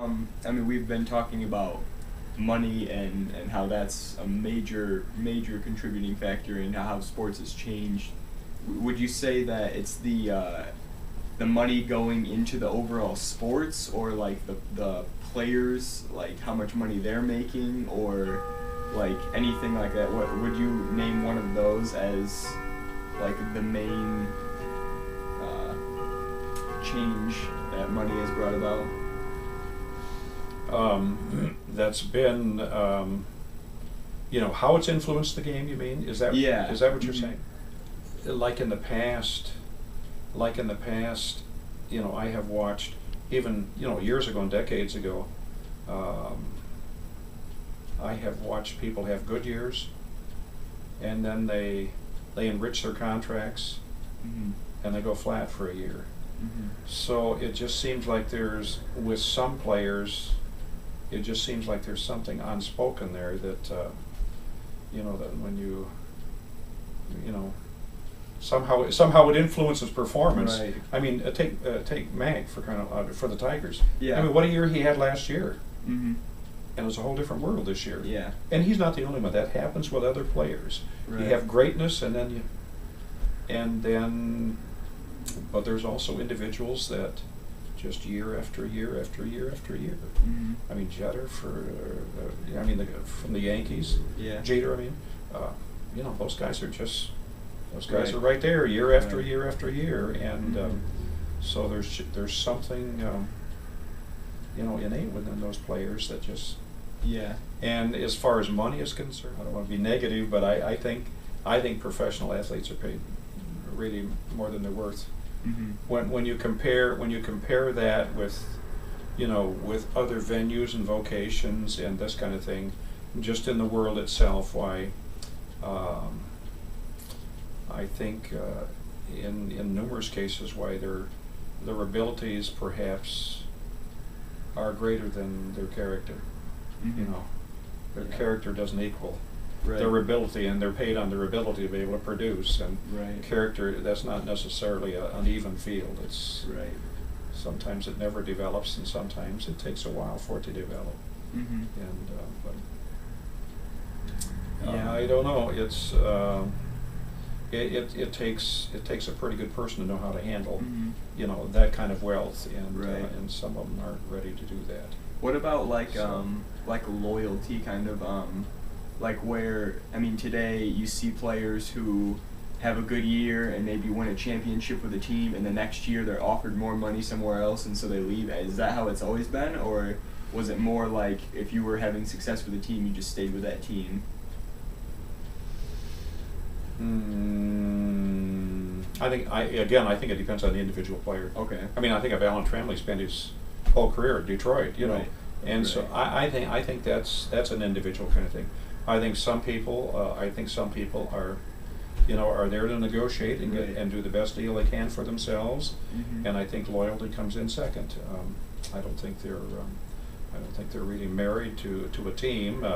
I mean, we've been talking about money and how that's a major contributing factor in how sports has changed. Would you say that it's the money going into the overall sports, or like the players, like how much money they're making, or like anything like that? What would you name one of those as like the main change that money has brought about? That's been, how it's influenced the game, you mean? Yeah. Is that what you're Mhm. saying? Like in the past, I have watched, even, years ago and decades ago, I have watched people have good years, and then they enrich their contracts, Mhm. and they go flat for a year. Mhm. So it just seems like with some players, it just seems like there's something unspoken there that, that when somehow it influences performance. Right. I mean, take Mag for the Tigers. Yeah. I mean, what a year he had last year, Mhm. and it's a whole different world this year. Yeah. And he's not the only one. That happens with other players. Right. You have greatness, but there's also individuals that just year after year after year after year. Mhm. I mean, Jeter from the Yankees. Yeah. Jeter, those guys Right. are right there year after Right. year after year, and Mhm. so there's something innate within those players that just. Yeah. And as far as money is concerned, I don't want to be negative, but I think professional athletes are paid really more than they're worth. Mhm. When you compare that with with other venues and vocations and this kind of thing, just in the world itself, why I think in numerous cases why their abilities perhaps are greater than their character. Mhm. Their Yeah. character doesn't equal Right. their ability, and they're paid on their ability to be able to produce. And Right. character, that's not necessarily an even field. It's Right. sometimes it never develops, and sometimes it takes a while for it to develop. Mhm. And Yeah. I don't know. It's it takes a pretty good person to know how to handle Mhm. that kind of wealth, and Right. and some of them aren't ready to do that. What about like So- like loyalty, kind of like where, I mean, today you see players who have a good year and maybe win a championship with a team, and the next year they're offered more money somewhere else, and so they leave. Is that how it's always been, or was it more like if you were having success with a team, you just stayed with that team? I think it depends on the individual player. Okay. I mean, I think of Alan Tramley spent his whole career at Detroit, Right. and so Right. I think that's an individual kind of thing. I think some people are are there to negotiate and Right. and do the best deal they can for themselves, Mhm. and I think loyalty comes in second. I don't think they're really married to a team.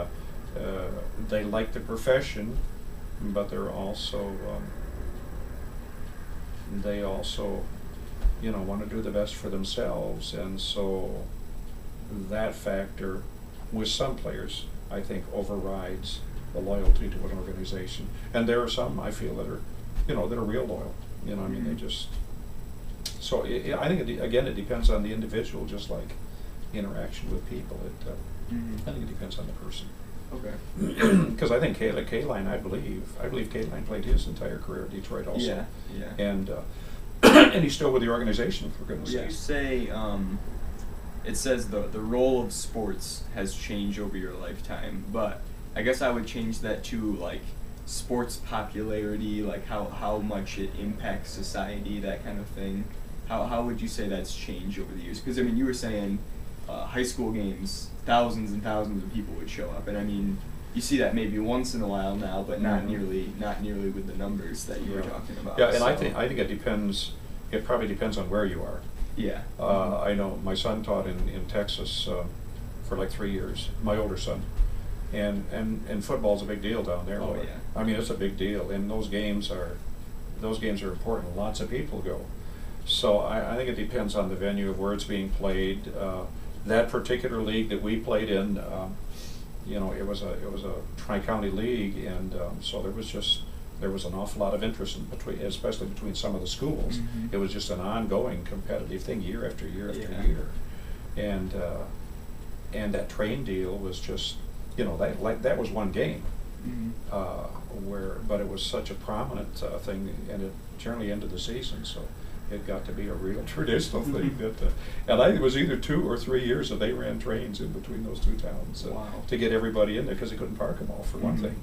They like the profession, but they also want to do the best for themselves, and so that factor with some players I think overrides the loyalty to an organization. And there are some I feel that are real loyal. I mean, they Mhm. just. So I think it depends on the individual, just like interaction with people. Mhm. I think it depends on the person. Okay. Because I think Kaline, I believe Kaline played his entire career at Detroit also. Yeah. Yeah. And and he's still with the organization, for goodness You sakes. say it says the role of sports has changed over your lifetime, but I guess I would change that to like sports popularity, like how much it impacts society, that kind of thing. How would you say that's changed over the years? Because I mean, you were saying high school games, thousands and thousands of people would show up, and I mean, you see that maybe once in a while now, but not Mhm. nearly with the numbers that you were Yeah. talking about. Yeah, and so. I think it depends. It probably depends on where you are. Yeah. I know my son taught in Texas for like 3 years. My older son, and football's a big deal down there. Oh, yeah. I mean, it's a big deal, and those games are important. Lots of people go. So I think it depends on the venue of where it's being played. that particular league that we played in, you know, it was a tri-county league, and so there was an awful lot of interest in especially between some of the schools. Mm-hmm. It was just an ongoing competitive thing, year after year after Yeah. year, and that train deal was just, you know, that was one game. Mm-hmm. But it was such a prominent thing, and it generally ended the season, so it got to be a real traditional thing. And it was either 2 or 3 years that they ran trains in between those two towns Wow. to get everybody in there, because they couldn't park them all, for one Mhm. thing.